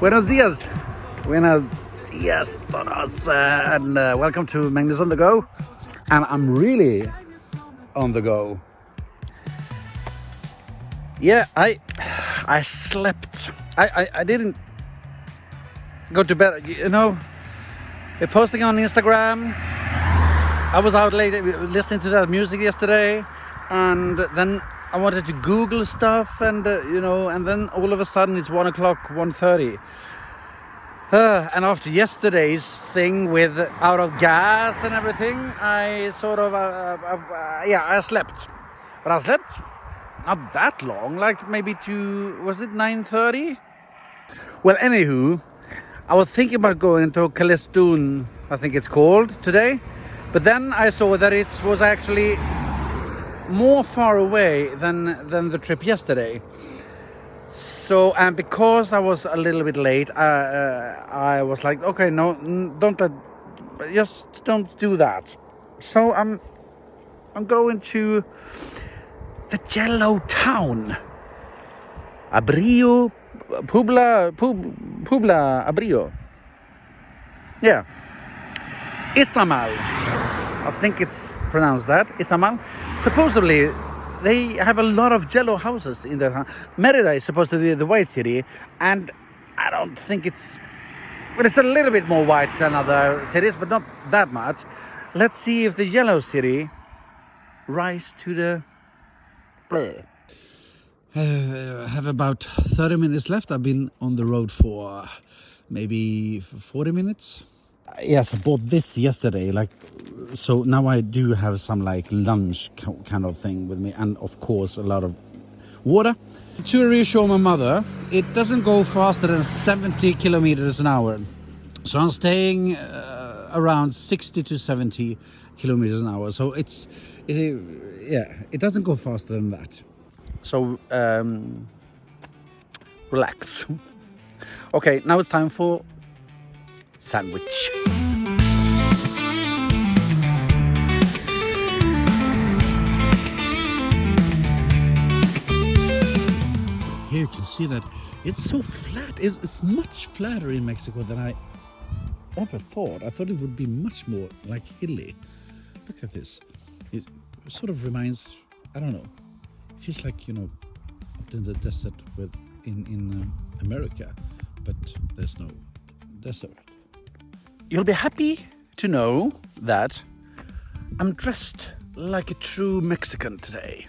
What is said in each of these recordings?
Buenos dias. Buenos dias todos. And welcome to Magnus on the Go. And I'm really on the go. Yeah, I slept. I didn't go to bed. You know, posting on Instagram. I was out late listening to that music yesterday, and then I wanted to Google stuff, and and then all of a sudden it's 1 o'clock, 1:30. And after yesterday's thing with out of gas and everything, I sort of, I slept. But I slept not that long, like maybe was it 9:30? Well, anywho, I was thinking about going to Cacalchén, I think it's called, today. But then I saw that it was actually more far away than the trip yesterday. So, and because I was a little bit late, I was like, okay, no, just don't do that. So I'm going to the Yellow Town, Abrio, Publa, Abrio. Yeah, Izamal. I think it's pronounced that, Izamal. Supposedly, they have a lot of yellow houses in there. Merida is supposed to be the white city, and I don't think it's a little bit more white than other cities, but not that much. Let's see if the yellow city rise to the bleh. I have about 30 minutes left. I've been on the road for maybe 40 minutes. Yes, I bought this yesterday, so now I do have some lunch kind of thing with me, and of course a lot of water. To reassure my mother, it doesn't go faster than 70 kilometers an hour. So I'm staying around 60 to 70 kilometers an hour. So it doesn't go faster than that. So relax. Okay, now it's time for sandwich. Here you can see that it's so flat. It's much flatter in Mexico than I ever thought. I thought it would be much more hilly. Look at this. It sort of reminds, I don't know, it feels like, up in the desert in America, but there's no desert. You'll be happy to know that I'm dressed like a true Mexican today.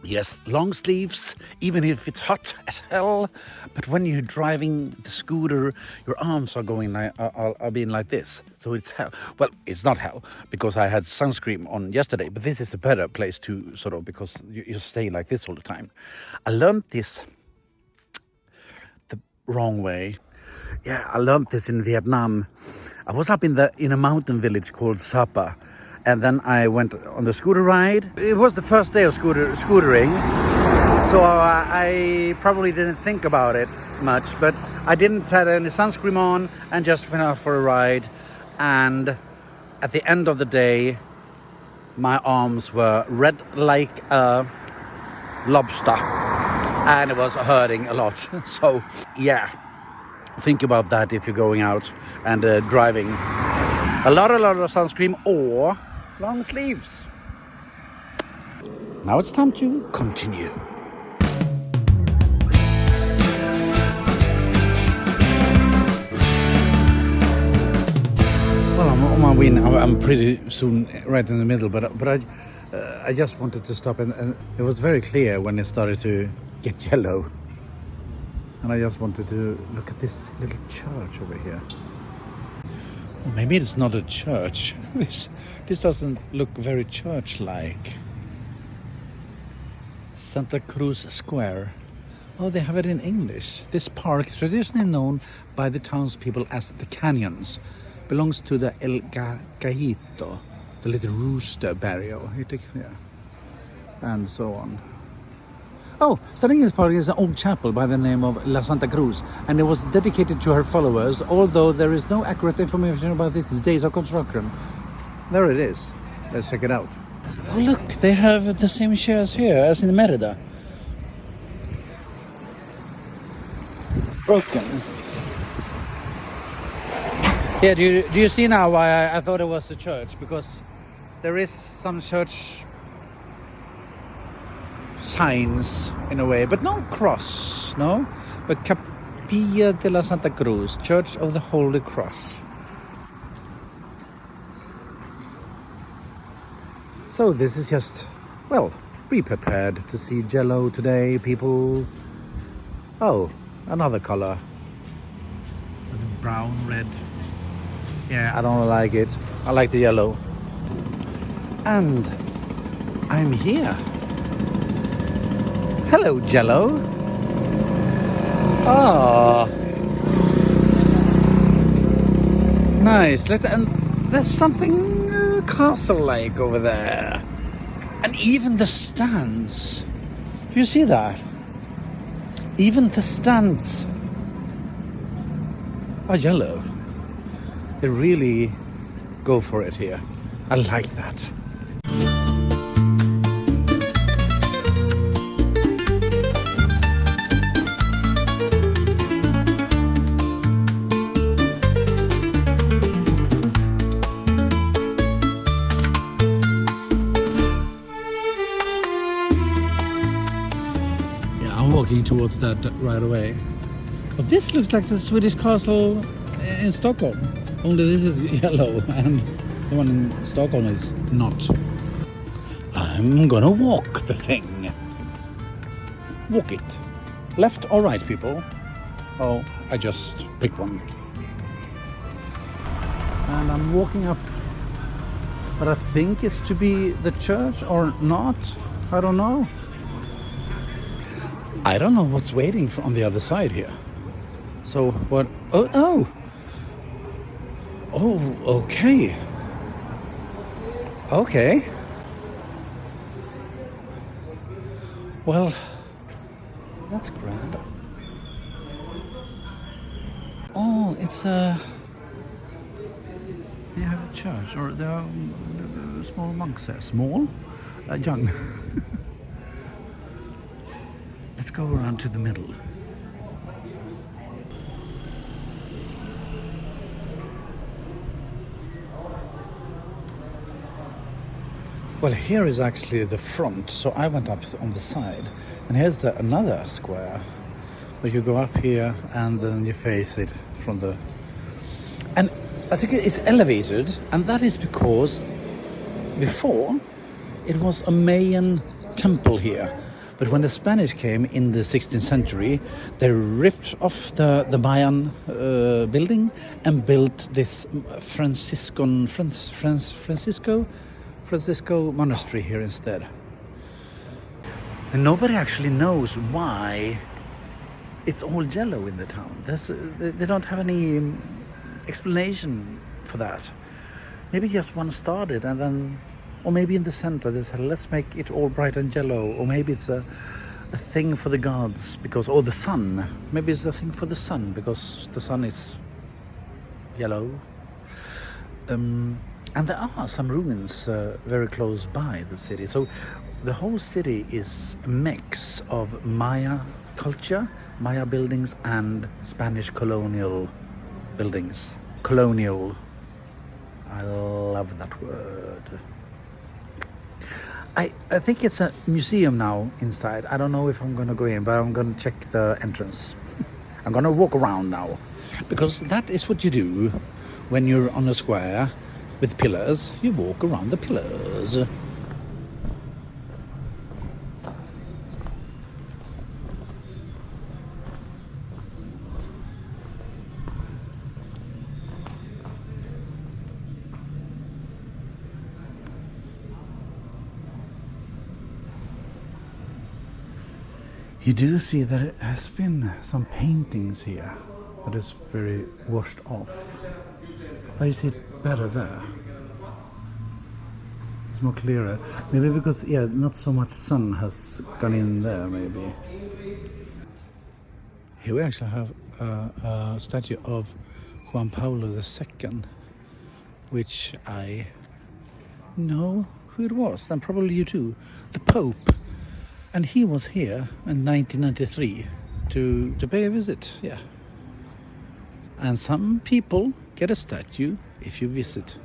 Yes, long sleeves, even if it's hot as hell. But when you're driving the scooter, your arms are are being like this. So it's hell. Well, it's not hell because I had sunscreen on yesterday. But this is the better place to because you stay like this all the time. I learned this the wrong way. Yeah, I learned this in Vietnam. I was up in a mountain village called Sapa, and then I went on the scooter ride. It was the first day of scootering, so I probably didn't think about it much, but I didn't have any sunscreen on and just went out for a ride. And at the end of the day, my arms were red like a lobster, and it was hurting a lot. So yeah. Think about that if you're going out and driving. A lot of sunscreen or long sleeves. Now it's time to continue. Well, I'm on my way now. I'm pretty soon right in the middle, but I just wanted to stop, and it was very clear when it started to get yellow. And I just wanted to look at this little church over here. Well, maybe it's not a church. This doesn't look very church-like. Santa Cruz Square. Oh, they have it in English. This park is traditionally known by the townspeople as the Canyons. Belongs to the El Gallito, the little rooster barrio. Yeah. And so on. Oh, standing in this park is an old chapel by the name of La Santa Cruz, and it was dedicated to her followers, although there is no accurate information about its days of construction. There it is. Let's check it out. Oh, look, they have the same chairs here as in Merida. Broken. Yeah, do you see now why I thought it was the church? Because there is some church signs in a way, but no cross, no? But Capilla de la Santa Cruz, Church of the Holy Cross. So this is just, well, be prepared to see Jello today, people. Oh, another color. There's a brown, red. Yeah, I don't like it. I like the yellow. And I'm here. Hello, Jello. Ah, nice. And there's something castle-like over there, and even the stands. Do you see that? Even the stands are yellow. They really go for it here. I like that. Walking towards that right away. But this looks like the Swedish castle in Stockholm. Only this is yellow and the one in Stockholm is not. I'm gonna walk the thing. Walk it. Left or right, people? Oh, I just picked one. And I'm walking up. But I think it's to be the church or not. I don't know. I don't know what's waiting on the other side here. So what? Oh, okay. Okay. Well, that's grand. Oh, it's a. They have a church, or there are small monks there. Small, young. Let's go around to the middle. Well, here is actually the front, so I went up on the side, and here's another square, where you go up here and then you face it from the. And I think it's elevated, and that is because before it was a Mayan temple here. But when the Spanish came in the 16th century, they ripped off the Mayan building and built this Francisco monastery here instead. And nobody actually knows why it's all yellow in the town. They don't have any explanation for that. Maybe just one started and then. Or maybe in the center they said, let's make it all bright and yellow. Or maybe it's a thing for the gods, because, or the sun. Maybe it's a thing for the sun, because the sun is yellow. And there are some ruins very close by the city. So the whole city is a mix of Maya culture, Maya buildings, and Spanish colonial buildings. Colonial. I love that word. I think it's a museum now inside. I don't know if I'm going to go in, but I'm going to check the entrance. I'm going to walk around now, because that is what you do when you're on a square with pillars. You walk around the pillars. You do see that it has been some paintings here, but it's very washed off. Oh, you see it better there. It's more clearer. Maybe because, yeah, not so much sun has gone in there, maybe. Here we actually have a statue of Juan Paulo II, which I know who it was, and probably you too, the Pope. And he was here in 1993 to pay a visit, yeah. And some people get a statue if you visit.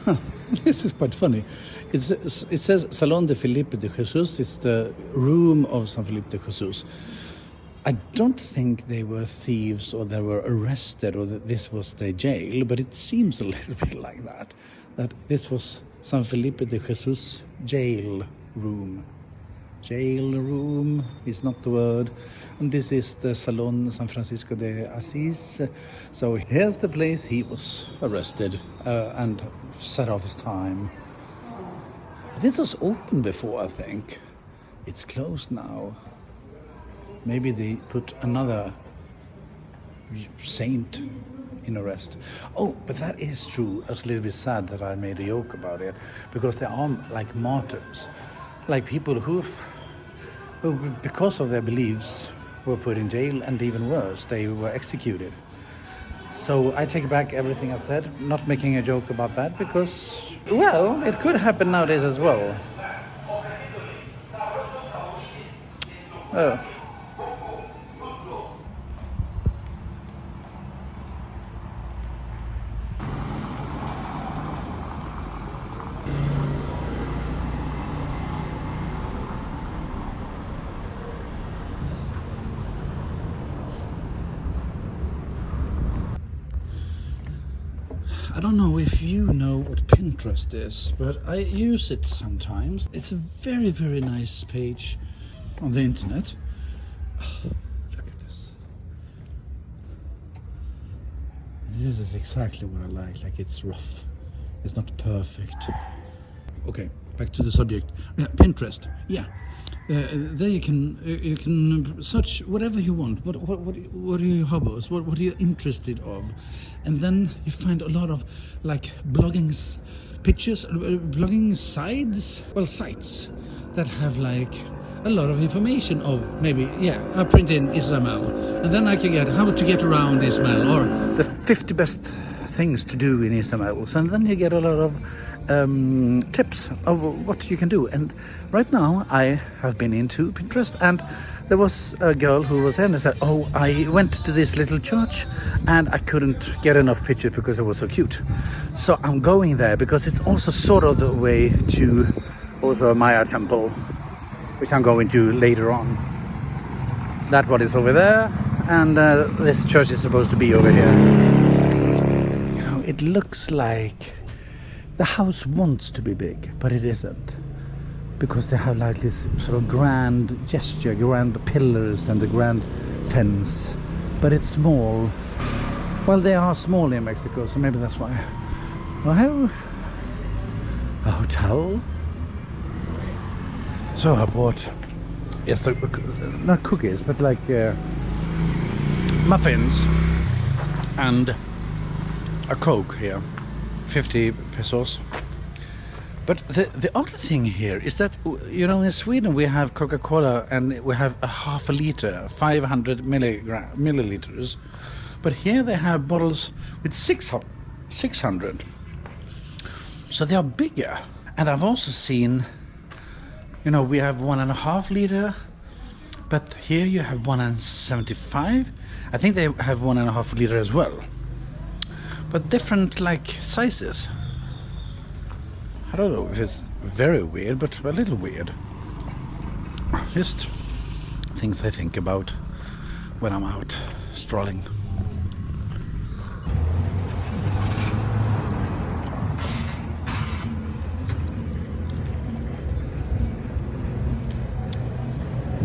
Huh, this is quite funny. It says Salón de Felipe de Jesus. It's the room of San Felipe de Jesus. I don't think they were thieves or they were arrested or that this was their jail, but it seems a little bit like that this was San Felipe de Jesus jail room. Jail room is not the word. And this is the Salon San Francisco de Asís. So here's the place he was arrested and set off his time. This was open before, I think. It's closed now. Maybe they put another saint in arrest. Oh, but that is true. I was a little bit sad that I made a joke about it, because there are like martyrs, like people who because of their beliefs were put in jail, and even worse, they were executed. So I take back everything I said, not making a joke about that, because, well, it could happen nowadays as well. Oh. I don't know if you know what Pinterest is, but I use it sometimes. It's a very, very nice page on the internet. Oh, look at this. And this is exactly what I like. Like, it's rough. It's not perfect. Okay, back to the subject. Yeah, Pinterest. Yeah. There you can search whatever you want. What are your hobbies? What are you interested of? And then you find a lot of like blogging pictures, blogging sites that have like a lot of information of maybe, yeah, I print in Izamal, and then I can get how to get around Izamal, or the 50 best things to do in Izamal. So, and then you get a lot of tips of what you can do. And right now I have been into Pinterest, and there was a girl who was there and said, oh, I went to this little church and I couldn't get enough pictures because it was so cute. So I'm going there because it's also sort of the way to also a Maya temple, which I'm going to later on. That one is over there, and this church is supposed to be over here. You know, it looks like the house wants to be big, but it isn't, because they have like this sort of grand gesture, grand pillars and the grand fence, but it's small. Well, they are small in Mexico, so maybe that's why. I have a hotel. So I bought, yes, not cookies, but like muffins and a Coke here. 50 pesos. But the other thing here is that, you know, in Sweden we have Coca-Cola and we have a half a liter, 500 milliliters. But here they have bottles with 600. So they are bigger. And I've also seen, you know, we have 1.5 liter, but here you have 1.75. I think they have 1.5 liter as well. But different like sizes. I don't know if it's very weird, but a little weird. Just things I think about when I'm out strolling.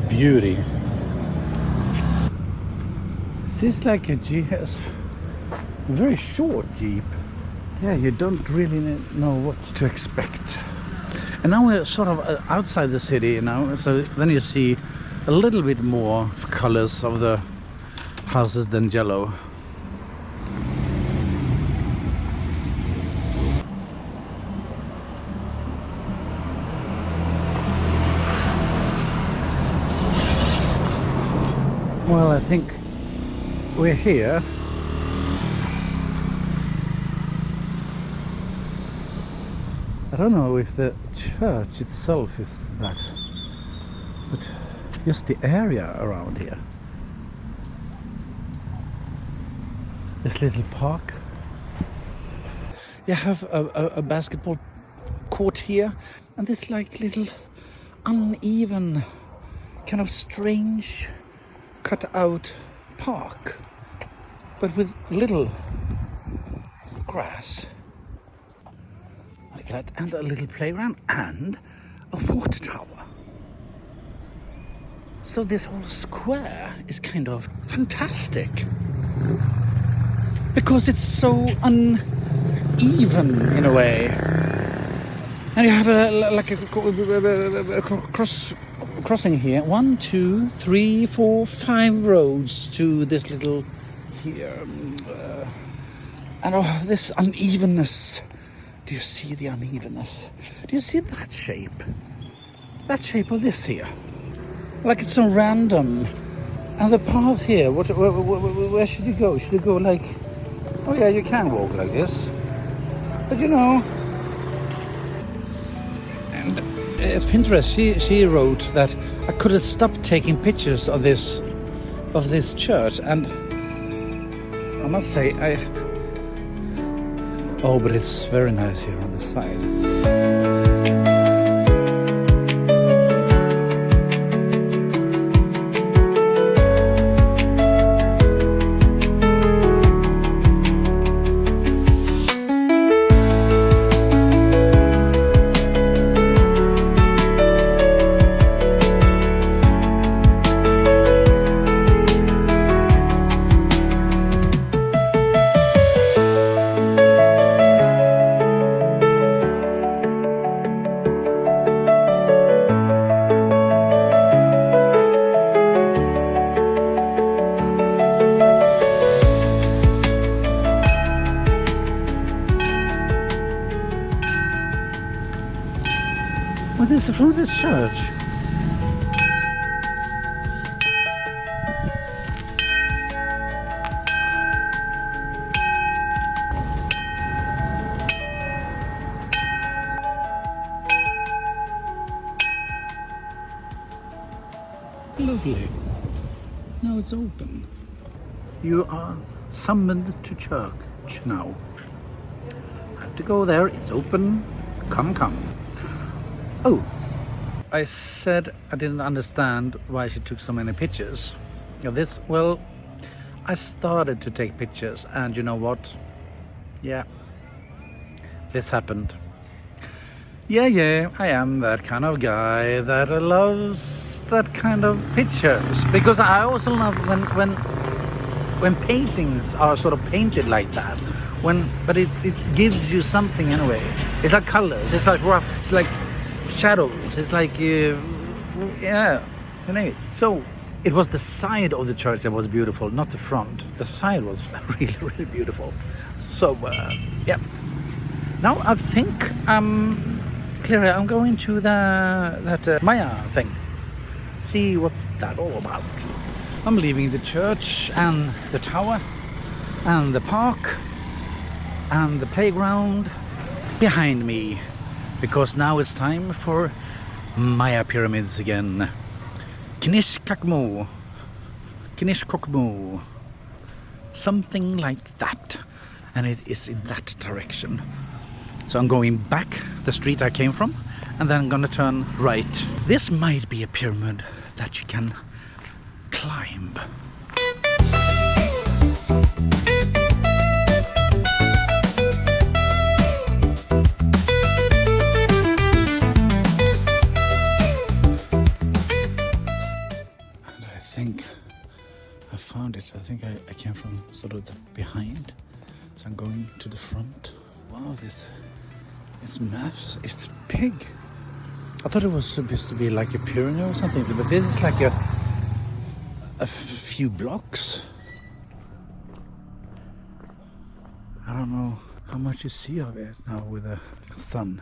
Beauty. Is this like a GS? Very short Jeep. Yeah, you don't really know what to expect. And And now we're sort of outside the city now, so then you see a little bit more colors of the houses than yellow. Well, I think we're here. I don't know if the church itself is that, but just the area around here. This little park. You have a basketball court here, and this like little uneven, kind of strange cut out park, but with little grass like that, and a little playground and a water tower. So this whole square is kind of fantastic because it's so uneven in a way, and you have a crossing here. 1, 2, 3, 4, 5 roads to this little here, and this unevenness. Do you see the unevenness? Do you see that shape? That shape of this here, like it's so random. And the path here, where should you go? Should you go like, oh yeah, you can walk like this, but you know. And Pinterest, she wrote that I could have stopped taking pictures of this church, and I must say but it's very nice here on the side. What is from this church? Lovely. Now it's open. You are summoned to church now. I have to go there. It's open. Come, come. Oh, I said I didn't understand why she took so many pictures of this. Well, I started to take pictures, and you know what? Yeah, this happened. Yeah, I am that kind of guy that loves that kind of pictures, because I also love when paintings are sort of painted like that. But it gives you something anyway. It's like colors. It's like rough. It's like shadows. It's like yeah, you know. So it was the side of the church that was beautiful, not the front. The side was really beautiful. So yeah. Now I think clearly I'm going to that Maya thing. See what's that all about. I'm leaving the church and the tower and the park and the playground behind me, because now it's time for Maya pyramids again. Kinishkakmu, something like that, and it is in that direction. So I'm going back the street I came from, and then I'm gonna turn right. This might be a pyramid that you can climb. I found it. I think I came from sort of the behind, so I'm going to the front. Wow, it's massive. It's big. I thought it was supposed to be like a pyramid or something, but this is like a few blocks. I don't know how much you see of it now with the sun,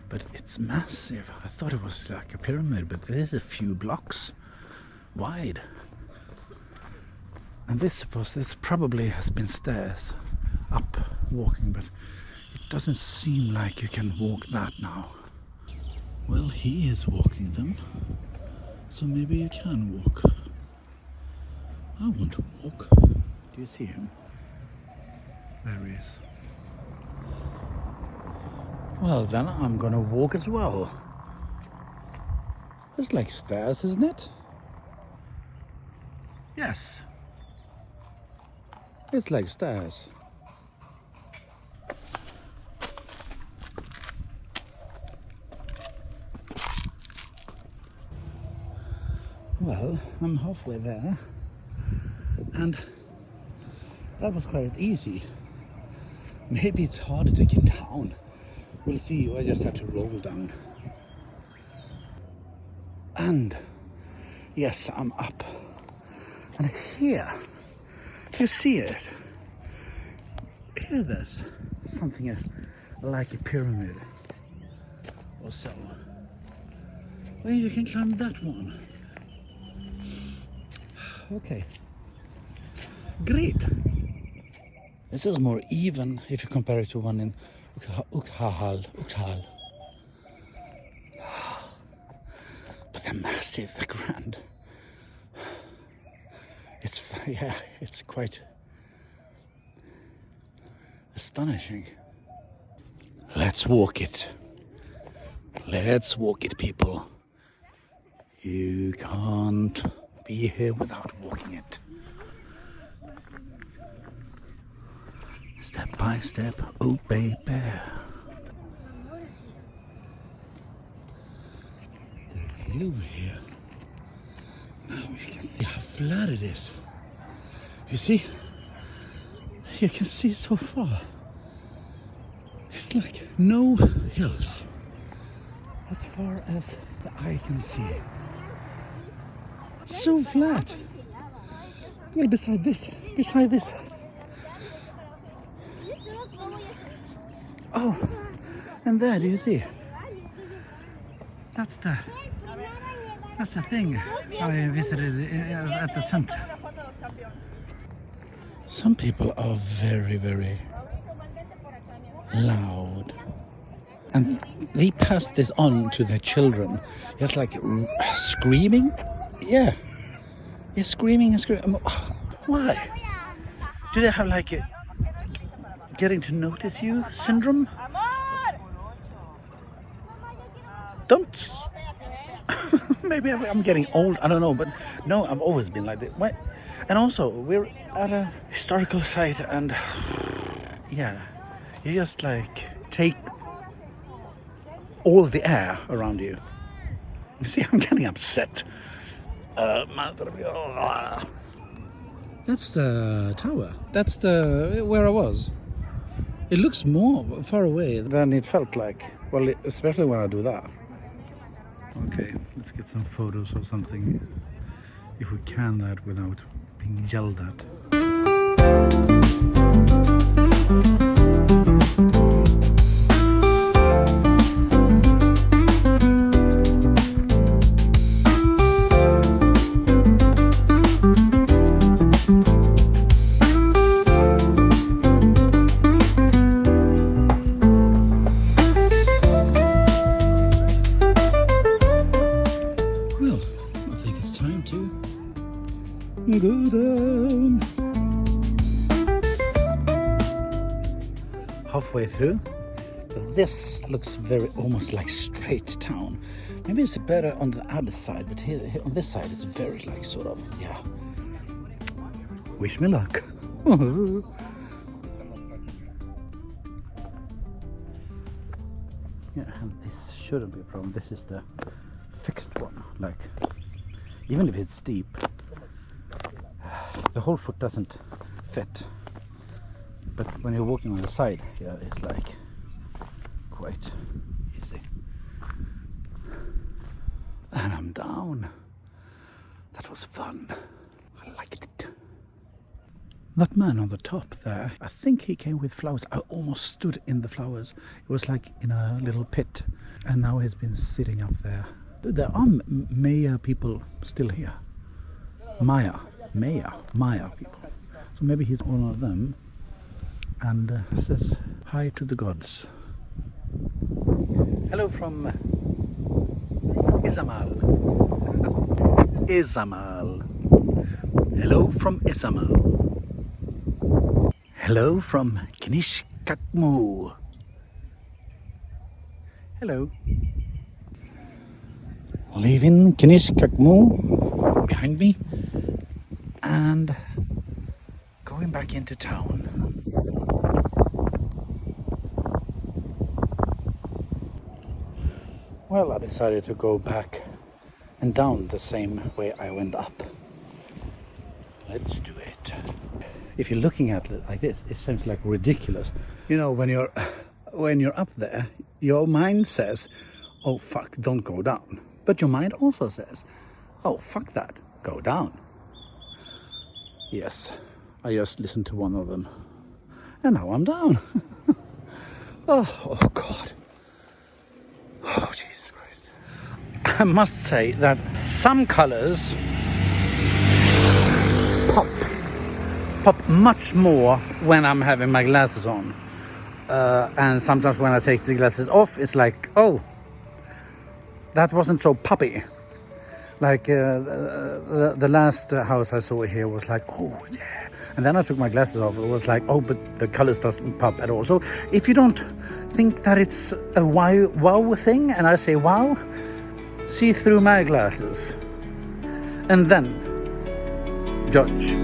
but it's massive. I thought it was like a pyramid, but it is a few blocks wide. And this probably has been stairs up walking, but it doesn't seem like you can walk that now. Well, he is walking them, so maybe you can walk. I want to walk. Do you see him? There he is. Well, then I'm gonna walk as well. It's like stairs, isn't it? Yes. It's like stairs. Well, I'm halfway there, and that was quite easy. Maybe it's harder to get down. We'll see. I just have to roll down. And yes, I'm up. And here, you see it. Here there's something like a pyramid or so. Well, you can climb that one. Okay. Great. This is more even if you compare it to one in Ukhal. But they're massive, they're grand. It's quite astonishing. Let's walk it. Let's walk it, people. You can't be here without walking it. Step by step, oh baby. The view here. Now you can see how flat it is. You see? You can see so far. It's like no hills as far as the eye can see. So flat. Well, beside this. Oh, and there, do you see? That's the thing I visited at the center. Some people are very, very loud, and they pass this on to their children. It's like screaming. Yeah, screaming and screaming. Why? Do they have like a getting to notice you syndrome? Don't. Maybe I'm getting old. I don't know, but no, I've always been like that. And also, we're at a historical site, and yeah, you just like take all the air around you. You see, I'm getting upset. That's the tower. That's where I was. It looks more far away than it felt like. Well, especially when I do that. Okay, let's get some photos of something, if we can, that without being yelled at. Go down. Halfway through, this looks almost like straight town. Maybe it's better on the other side, but here on this side it's very like sort of, yeah. Wish me luck. Yeah, and this shouldn't be a problem. This is the fixed one. Like, even if it's steep, the whole foot doesn't fit, but when you're walking on the side, yeah, it's like quite easy. And I'm down. That was fun. I liked it. That man on the top there, I think he came with flowers. I almost stood in the flowers. It was like in a little pit. And now he's been sitting up there. There are Maya people still here. Maya people. So maybe he's one of them. And says hi to the gods. Hello from Izamal. Izamal. Hello from Izamal. Hello from Kinishkakmu. Hello. Leaving Kinishkakmu behind me and going back into town. Well, I decided to go back and down the same way I went up. Let's do it. If you're looking at it like this, it seems like ridiculous. You know, when you're up there, your mind says, oh fuck, don't go down. But your mind also says, oh fuck that, go down. Yes, I just listened to one of them. And now I'm down. oh God. Oh Jesus Christ. I must say that some colors pop much more when I'm having my glasses on, and sometimes when I take the glasses off, it's like, oh, that wasn't so poppy. Like the last house I saw here was like, oh yeah, and then I took my glasses off. It was like, oh, but the colors doesn't pop at all. So if you don't think that it's a wow thing, and I say wow, see through my glasses and then judge.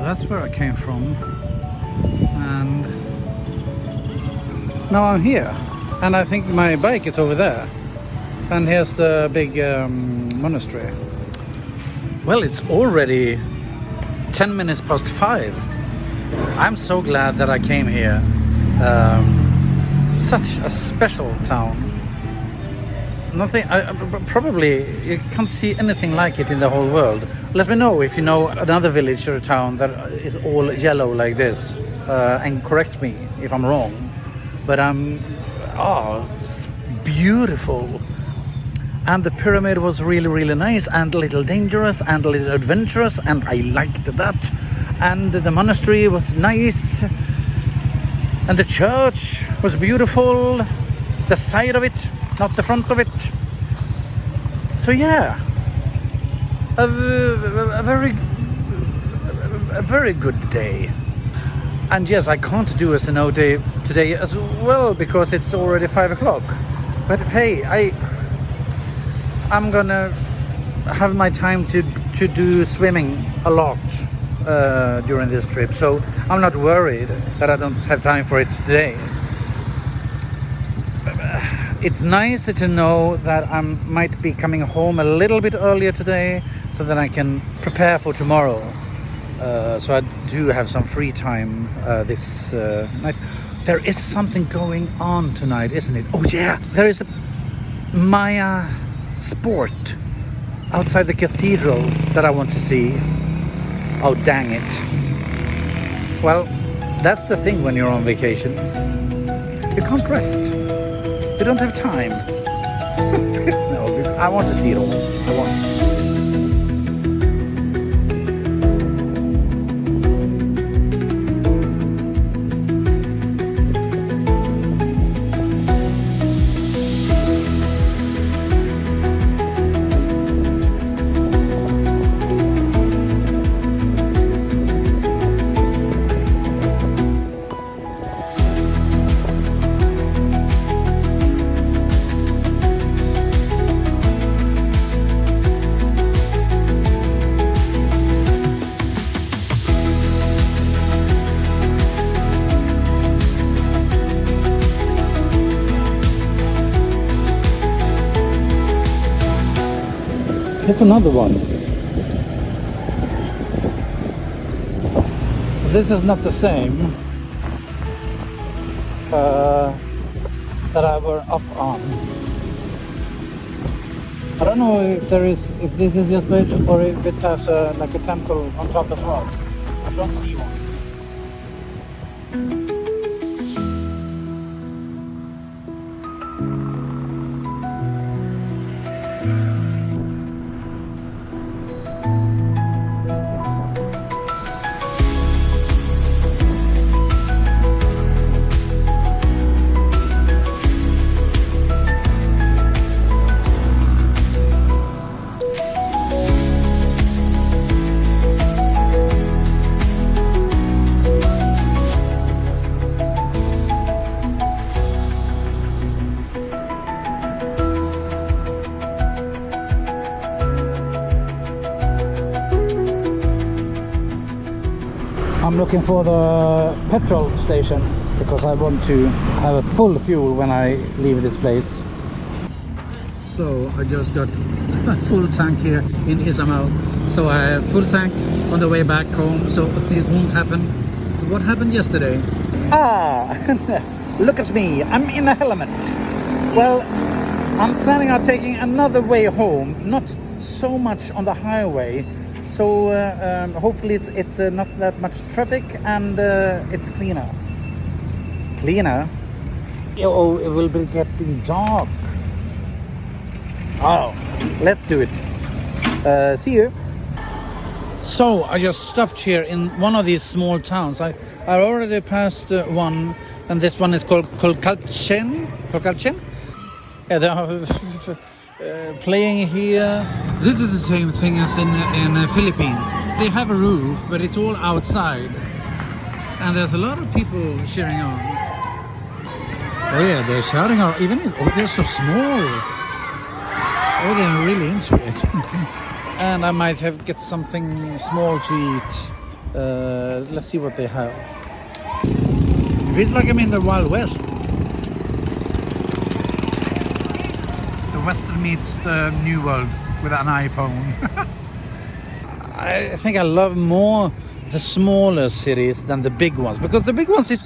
That's where I came from, and now I'm here, and I think my bike is over there, and here's the big monastery. Well, it's already 10 minutes past 5. I'm so glad that I came here. Such a special town. Probably you can't see anything like it in the whole world. Let me know if you know another village or a town that is all yellow like this, and correct me if I'm wrong. But it's beautiful. And the pyramid was really nice, and a little dangerous, and a little adventurous, and I liked that. And the monastery was nice, and the church was beautiful. The side of it, not the front of it. So yeah, a very good day. And yes, I can't do a cenote today as well because it's already 5 o'clock. But hey, I'm gonna have my time to do swimming a lot during this trip. So I'm not worried that I don't have time for it today. It's nice to know that I might be coming home a little bit earlier today so that I can prepare for tomorrow. So I do have some free time this night. There is something going on tonight, isn't it? Oh yeah, there is a Maya sport outside the cathedral that I want to see. Oh dang it. Well, that's the thing when you're on vacation. You can't rest. You don't have time. No, I want to see it all. I want. Here's another one. This is not the same that I were up on. I don't know if this is just it or if it has like a temple on top as well. I don't see one. I'm looking for the petrol station because I want to have a full fuel when I leave this place. So I just got a full tank here in Izamal. So I have full tank on the way back home, so it won't happen. What happened yesterday? Look at me, I'm in a element. Well, I'm planning on taking another way home, not so much on the highway. So hopefully it's not that much traffic and it's cleaner. Cleaner? Oh, it will be getting dark. Oh, let's do it. See you. So I just stopped here in one of these small towns. I already passed one, and this one is called Cacalchén. Cacalchén? Yeah, they are playing here. This is the same thing as in the Philippines. They have a roof, but it's all outside, and there's a lot of people cheering on. Oh yeah, they're shouting out. Even they're so small. Oh, they're really into it. And I might get something small to eat. Let's see what they have. It feels like I'm in the Wild West. The Western meets the New World with an iPhone. I think I love more the smaller cities than the big ones, because the big ones is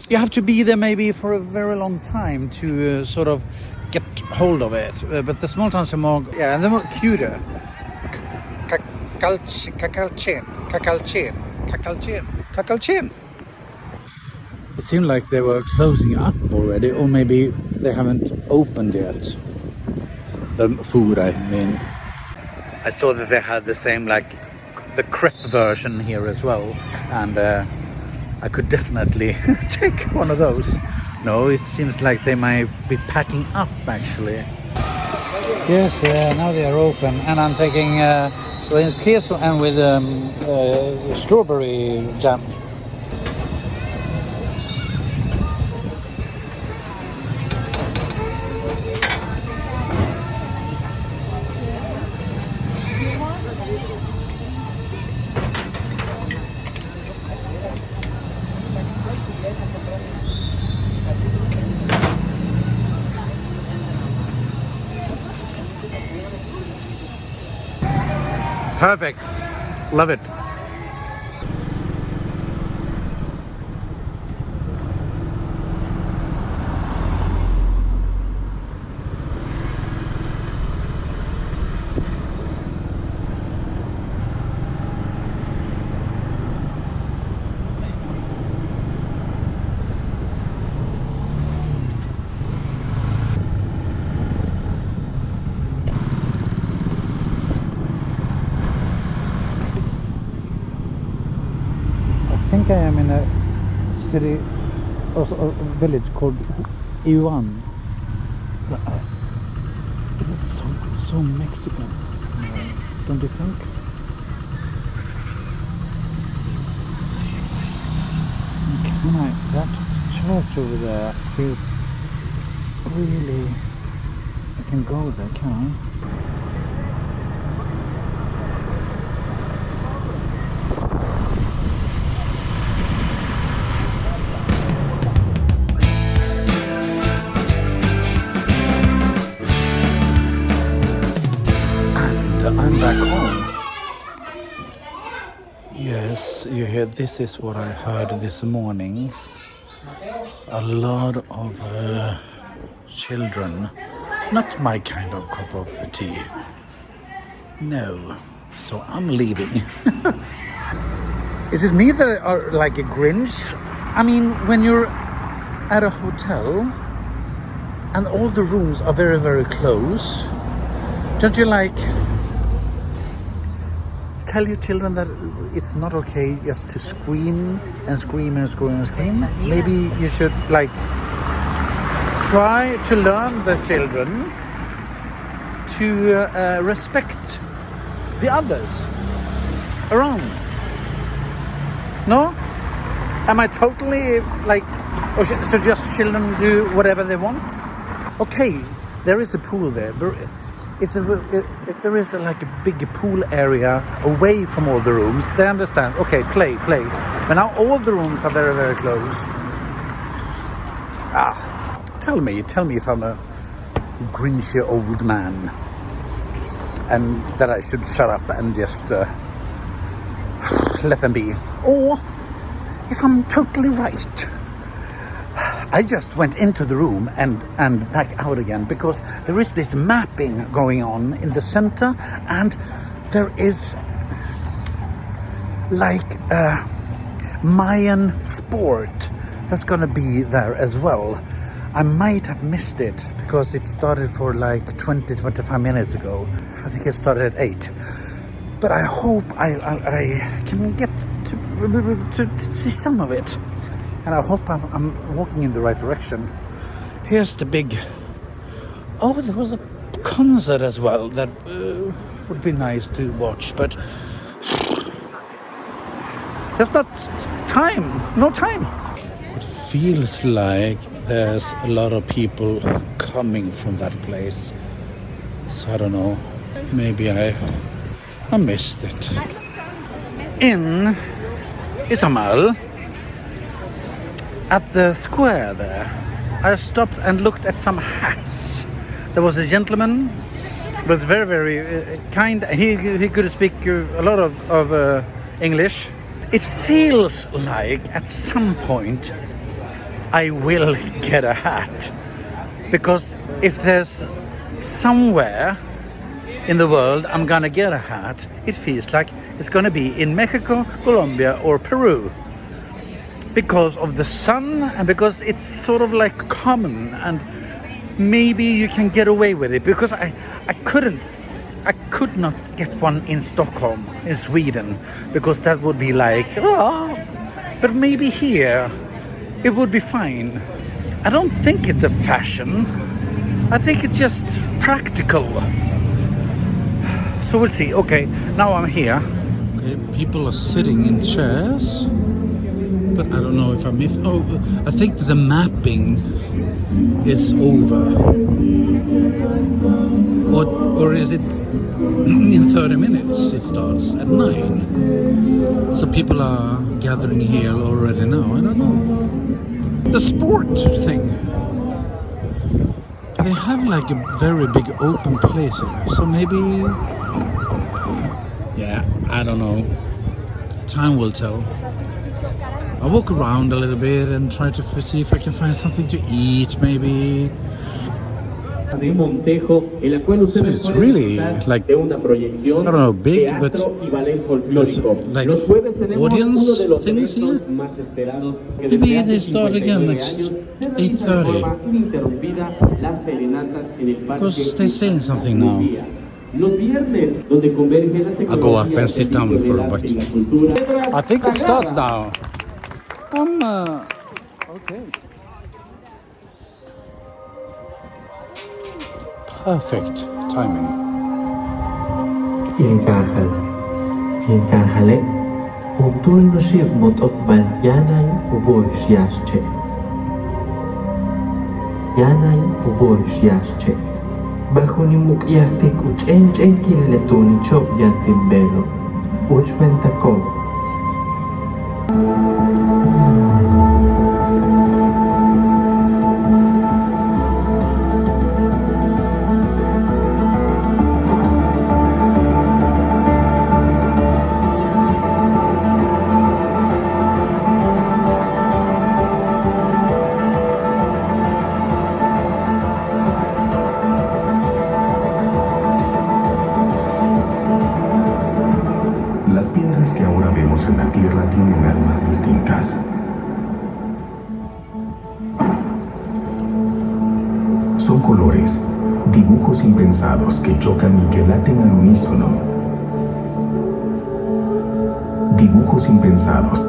you have to be there maybe for a very long time to sort of get hold of it. But the small towns are more, yeah, and they're more cuter. Cacalchén. It seemed like they were closing up already, or maybe they haven't opened yet. The food, I mean. I saw that they had the same, like the crepe version here as well, and I could definitely take one of those. No, it seems like they might be packing up actually. Yes, now they are open, and I'm taking with queso and with strawberry jam. Perfect. Love it. I am in a city, also a village called Iwan. This is so Mexican, don't you think? That church over there feels really... I can go there, can I? I'm back home. Yes, you hear, this is what I heard this morning. A lot of children. Not my kind of cup of tea. No. So I'm leaving. Is it me that are like a Grinch? I mean, when you're at a hotel and all the rooms are very, very close, don't you like... tell your children that it's not okay just to scream and scream and scream and scream? Maybe you should like try to learn the children to respect the others around. No? Am I totally like, or should just children do whatever they want? Okay, there is a pool there, but if there is like a big pool area away from all the rooms, they understand. Okay, play. But now all the rooms are very, very close. Tell me if I'm a grinchy old man, and that I should shut up and just let them be, or if I'm totally right. I just went into the room and back out again because there is this mapping going on in the center, and there is like a Mayan sport that's gonna be there as well. I might have missed it because it started for like 20-25 minutes ago. I think it started at 8. But I hope I can get to see some of it. And I hope I'm walking in the right direction. Here's the big... Oh, there was a concert as well that would be nice to watch, but there's not time. No time. It feels like there's a lot of people coming from that place. So I don't know. Maybe I missed it. In Izamal, at the square there, I stopped and looked at some hats. There was a gentleman, was very, very kind. He could speak a lot of English. It feels like at some point I will get a hat, because if there's somewhere in the world I'm gonna get a hat, it feels like it's gonna be in Mexico, Colombia, or Peru. Because of the sun, and because it's sort of like common, and maybe you can get away with it, because I could not get one in Stockholm, in Sweden, because that would be like, but maybe here it would be fine. I don't think it's a fashion. I think it's just practical. So we'll see. Okay, now I'm here. Okay, people are sitting in chairs. But I don't know if I missed. Oh, I think the mapping is over. Or is it in 30 minutes? It starts at 9. So people are gathering here already now. I don't know. The sport thing. They have like a very big open place here. So maybe... yeah, I don't know. Time will tell. I'll walk around a little bit and try to see if I can find something to eat, maybe. So it's really like, I don't know, big, but like audience things here. Maybe they start again at 8:30. Because they're saying something now. I'll go up and sit down for a bit. I think it starts now. Okay. Perfect timing. Ilkahale, utulno shib motokbal yanal ubosh yasche. Yanal ubosh yasche. Bajo ni mukyartik uchenchen killetuni chop yantimbelo. Uchventako. Las piedras que ahora vemos en la Tierra tienen almas distintas. Son colores, dibujos impensados que chocan y que laten al unísono. Dibujos impensados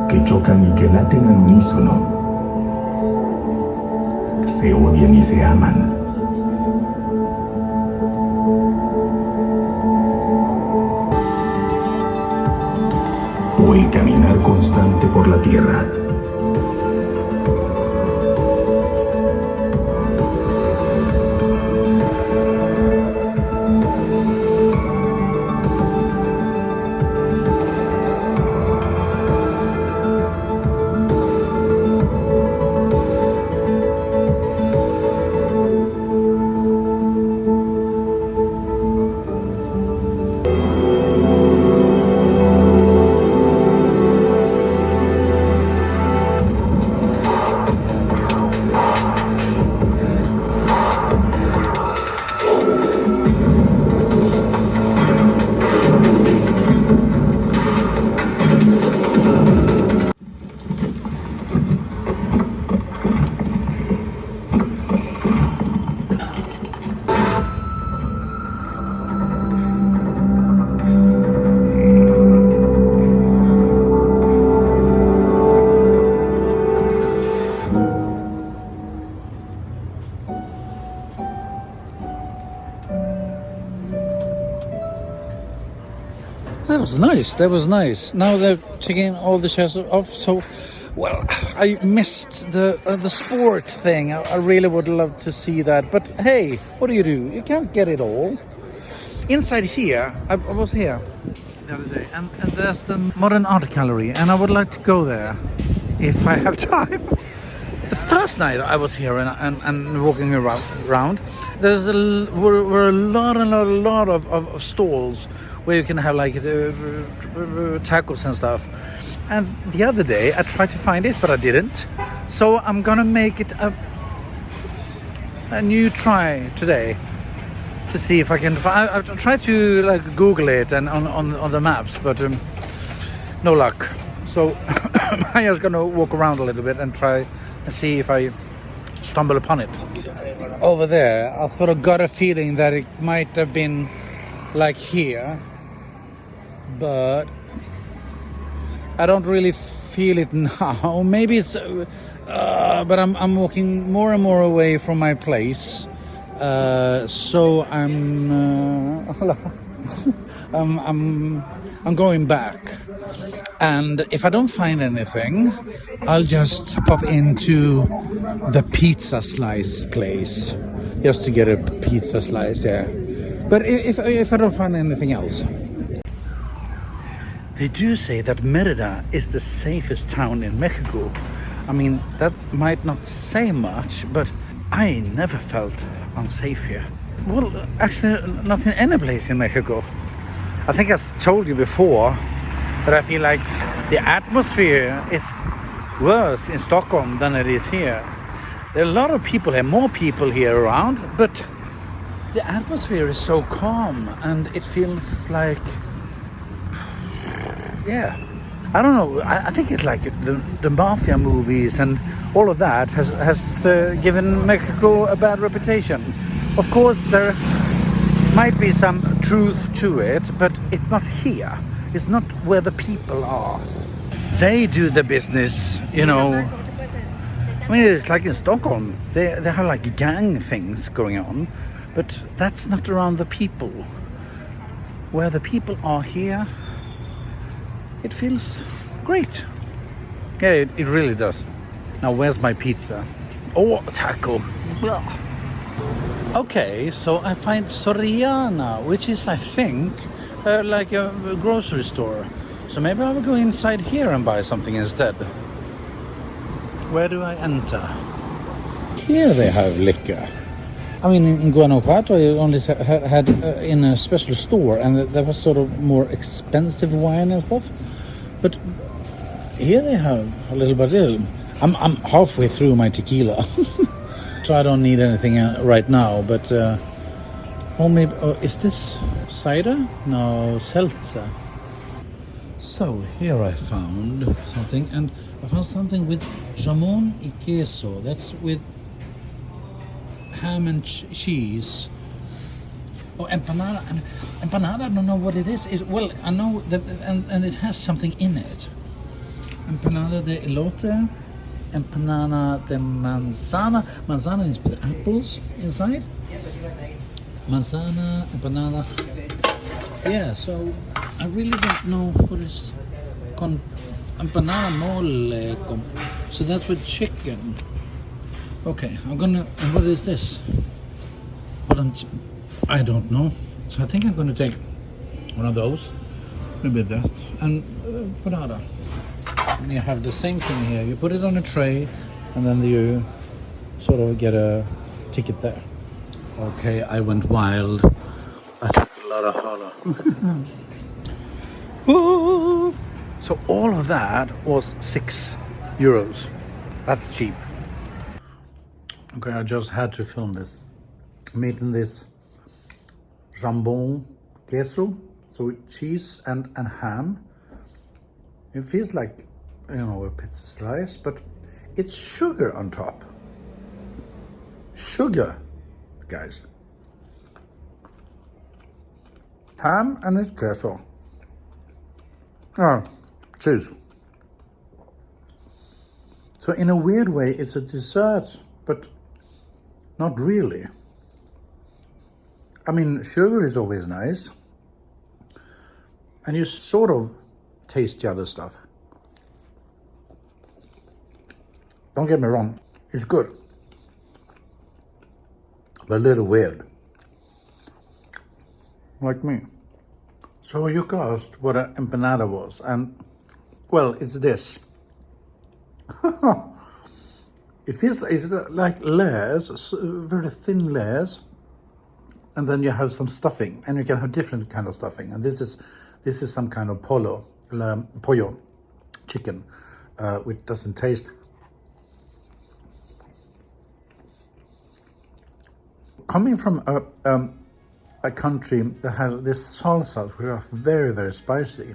que chocan y que laten al unísono. Se odian y se aman. O el caminar constante por la tierra. That was nice. That was nice. Now they're taking all the chairs off. So, well, I missed the sport thing. I really would love to see that. But hey, what do? You can't get it all. Inside here, I was here the other day, and there's the modern art gallery, and I would like to go there if I have time. The first night I was here and walking around, were a lot of stalls where you can have like tacos and stuff. And the other day I tried to find it, but I didn't. So I'm gonna make it a new try today to see if I can find. I tried to like Google it and on the maps, but no luck. So I'm just gonna walk around a little bit and try and see if I stumble upon it. Over there, I sort of got a feeling that it might have been like here, but I don't really feel it now. Maybe it's, but I'm walking more and more away from my place, so I'm going back. And if I don't find anything, I'll just pop into the pizza slice place just to get a pizza slice. Yeah, but if I don't find anything else. They do say that Merida is the safest town in Mexico. I mean, that might not say much, but I never felt unsafe here. Well, actually, not in any place in Mexico. I think I told you before that I feel like the atmosphere is worse in Stockholm than it is here. There are a lot of people here, more people here around, but the atmosphere is so calm and it feels like, yeah, I don't know. I think it's like the mafia movies and all of that has given Mexico a bad reputation. Of course, there might be some truth to it, but it's not here. It's not where the people are. they do the business, you know. I mean, it's like in Stockholm, they have like gang things going on, but that's not around the people. Where the people are here, it feels great. Yeah, it really does. Now, where's my pizza? Oh, taco. Ugh. Okay, so I find Soriana, which is, I think, like a grocery store. So maybe I will go inside here and buy something instead. Where do I enter? Here they have liquor. I mean, in Guanajuato, you only had in a special store, and there was sort of more expensive wine and stuff. But here they have a little by little. I'm halfway through my tequila, so I don't need anything right now. But oh, maybe is this cider? No, seltzer. So here I found something, and I found something with jamón y queso. That's with ham and cheese. Oh, empanada. And empanada, I don't know what it is. Well, I know that, and it has something in it. Empanada de elote, empanada de manzana. Manzana is with apples inside. Manzana, empanada. Yeah, so I really don't know what is empanada mole. So that's with chicken. Okay, and what is this? I don't know. So I think I'm gonna take one of those, maybe that, and banana. And you have the same thing here. You put it on a tray, and then you sort of get a ticket there. Okay, I went wild. I took a lot of holler. So all of that was €6. That's cheap. Okay, I just had to film this. I'm eating this jambon queso, so with cheese and ham. It feels like, you know, a pizza slice, but it's sugar on top. Sugar, guys. Ham and it's queso. Oh, cheese. So in a weird way, it's a dessert, but not really. I mean, sugar is always nice, and you sort of taste the other stuff. Don't get me wrong, it's good, but a little weird, like me. So you asked what an empanada was, and well, it's this. It feels like layers, very thin layers, and then you have some stuffing, and you can have different kind of stuffing. And this is some kind of pollo chicken, which doesn't taste. Coming from a country that has this salsas, which are very, very spicy,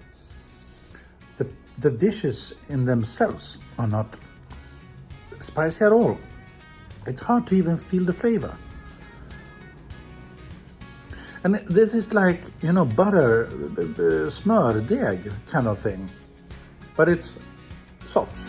the dishes in themselves are not spicy at all. It's hard to even feel the flavor. And this is like, you know, butter, smör, deg kind of thing. But it's soft.